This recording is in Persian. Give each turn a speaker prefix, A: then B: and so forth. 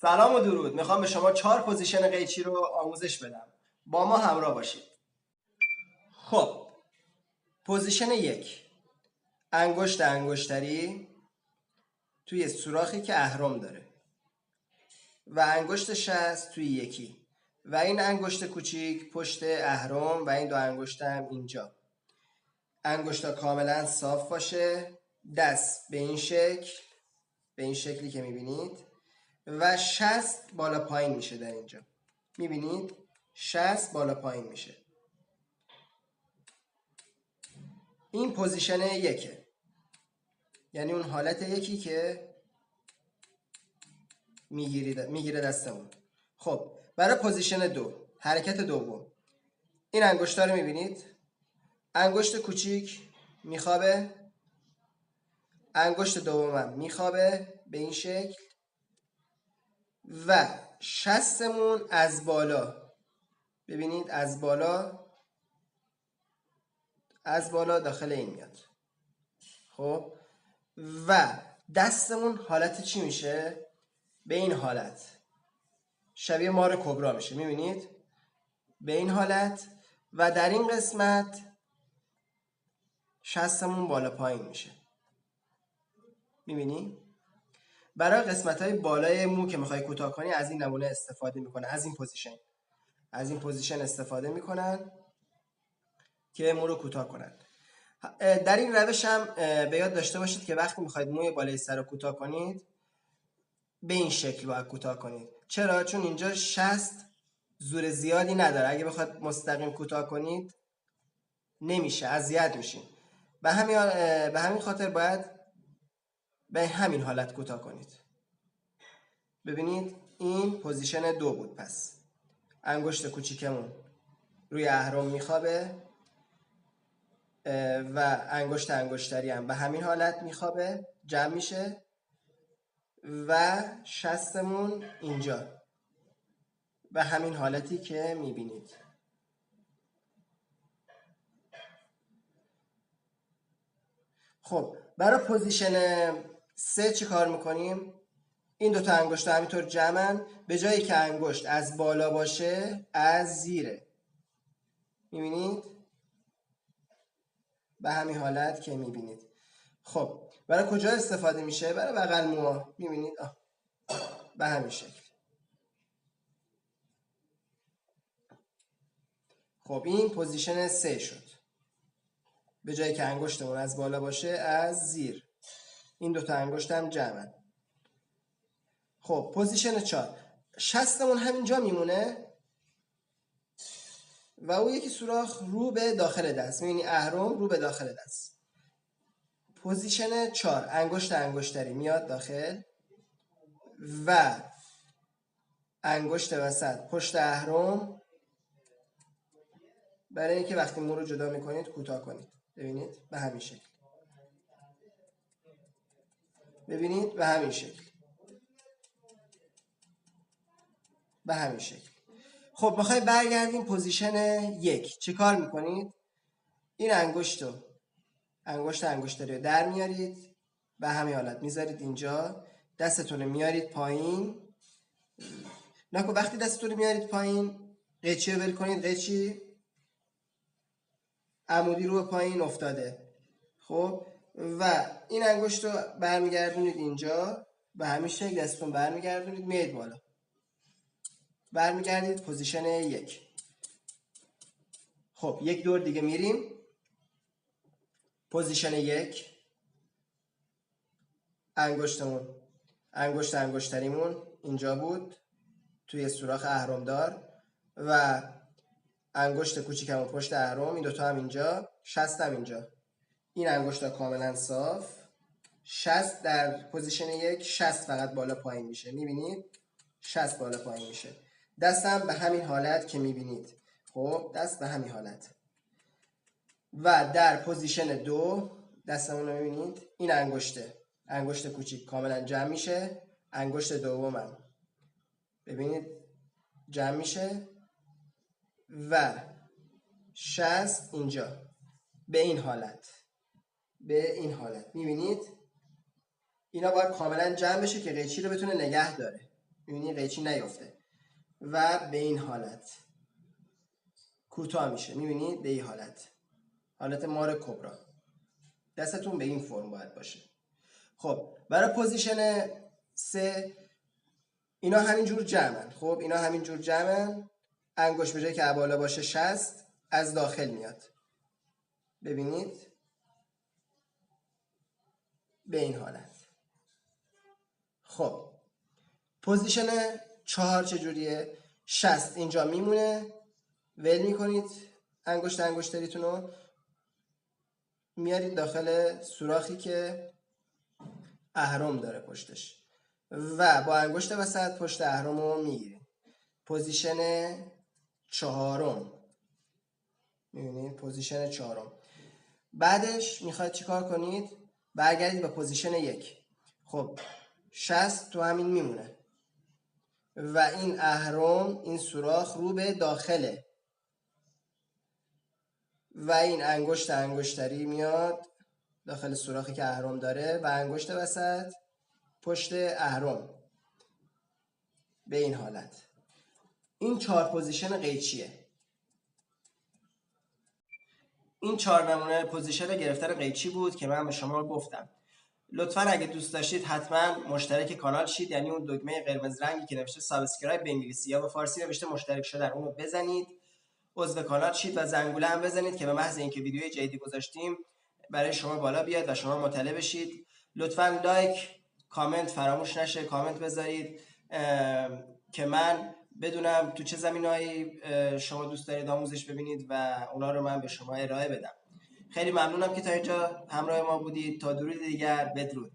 A: سلام و درود. میخوام به شما 4 پوزیشن قیچی رو آموزش بدم. با ما همراه باشید. خب، پوزیشن 1. انگشت انگشتری توی سوراخی که اهرم داره و انگشت شست توی یکی و این انگشت کوچیک پشت اهرم و این دو انگشتم اینجا. انگشتا کاملا صاف باشه، دست به این شکل، به این شکلی که میبینید و شست بالا پایین میشه. در اینجا میبینید شست بالا پایین میشه. این پوزیشن 1، یعنی اون حالت یکی که میگیره دستمون. خب برای پوزیشن 2، حرکت دوم، این انگشتا رو میبینید، انگشت کوچیک میخوابه، انگشت دومم میخوابه به این شکل و شستمون از بالا، ببینید از بالا داخل این میاد. خب و دستمون حالت چی میشه؟ به این حالت، شبیه مار کبرا میشه. میبینید به این حالت و در این قسمت شستمون بالا پایین میشه. میبینی؟ برای قسمت های بالای مو که میخوای کوتاه کنی از این نمونه استفاده میکنن، از این پوزیشن استفاده میکنن که مو رو کوتاه کنن. در این روش هم به یاد داشته باشید که وقتی میخواید موی بالای سر رو کوتاه کنید به این شکل باید کوتاه کنید. چرا؟ چون اینجا شست زور زیادی نداره. اگه بخواد مستقیم کوتاه کنید نمیشه، اذیت میشین. به همین خاطر باید به همین حالت کوتاه کنید. ببینید این پوزیشن 2 بود. پس انگشت کوچیکمون روی اهرم میخوابه و انگشت انگشتری هم به همین حالت میخوابه، جمع میشه و شستمون اینجا به همین حالتی که میبینید. خب برای پوزیشن 3 چی کار میکنیم؟ این دوتا انگشت همینطور جمعن، به جایی که انگشت از بالا باشه از زیره. میبینید؟ به همین حالت که میبینید. خب برای کجا استفاده میشه؟ برای بغل موها. میبینید؟ به همین شکل. خب این پوزیشن 3 شد. به جایی که انگشتمون از بالا باشه از زیر. این دوتا انگشت هم جمعن. خب پوزیشن 4، شستمون همینجا میمونه و اون یکی سوراخ رو به داخل دست. میبینی اهرم رو به داخل دست. پوزیشن 4، انگشت انگشتری میاد داخل و انگشت وسط پشت اهرم، برای اینکه وقتی مو رو جدا میکنید کوتاه کنید. ببینید به همین شکل. ببینید به همین شکل. به همین شکل. خب میخوای برگردیم پوزیشن 1. چه کار میکنید؟ این انگشت انگشتری رو در میارید، به همین حالت میذارید اینجا، دستتون رو میارید پایین. نکن وقتی دستتون رو میارید پایین قیچی رو ول کنید. قیچی عمودی رو پایین افتاده. خب و این انگشت رو برمیگردونید اینجا، به همین شکل دستتون برمیگردونید، میاد بالا، برمیگردید پوزیشن 1. خب یک دور دیگه میریم. پوزیشن 1، انگشت انگشتریمون اینجا بود توی سوراخ اهرمدار و انگشت کوچیکمون پشت اهرم، این دوتا هم اینجا، شستم اینجا. این انگشتا کاملا صاف. شست در پوزیشن 1 شست فقط بالا پایین میشه. میبینید شست بالا پایین میشه. دستم به همین حالت که میبینید. خب دست به همین حالت. و در پوزیشن 2 دستمون رو میبینید، این انگشت کوچیک کاملا جمع میشه، انگشت دومم ببینید جمع میشه و شست اینجا به این حالت. میبینید اینا باید کاملا جمع بشه که قیچی رو بتونه نگه داره. میبینی قیچی نیفته و به این حالت کوتاه میشه. میبینید به این حالت مار کبرا. دستتون به این فرم باید باشه. خب برای پوزیشن 3 اینا همینجور جمعن. خب اینا همینجور جمعن. انگشت به جایی که بالا باشه 60 از داخل میاد. ببینید به این حالت. خب پوزیشن 4 چجوریه؟ 60 اینجا میمونه، ول میکنید انگشتریتون رو، میارید داخل سوراخی که اهرم داره پشتش و با انگشت وسط پشت اهرم رو میگیرید. پوزیشن 4. میبینید پوزیشن 4. بعدش میخواید چیکار کنید؟ برگردید به پوزیشن 1. خب 60 تو همین میمونه و این اهرم، این سوراخ رو به داخله و این انگشتری میاد داخل سوراخی که اهرم داره و انگشت وسط پشت اهرم به این حالت. این 4 پوزیشن قیچیه. این 4 نمونه پوزیشن گرفتن قیچی بود که من به شما گفتم. لطفاً اگه دوست داشتید حتما مشترک کانال شید، یعنی اون دکمه قرمز رنگی که نوشته سابسکرایب به انگلیسی یا به فارسی نوشته مشترک شدن اون رو بزنید، عضو کانال شید و زنگوله هم بزنید که به محض اینکه ویدیوی جدیدی گذاشتیم برای شما بالا بیاد و شما مطلع بشید. لطفاً لایک، کامنت فراموش نشه، کامنت بذارید که من بدونم تو چه زمینه‌ای شما دوست دارید آموزش ببینید و اونا رو من به شما ارائه بدم. خیلی ممنونم که تا اینجا همراه ما بودید. تا درود دیگر، بدرود.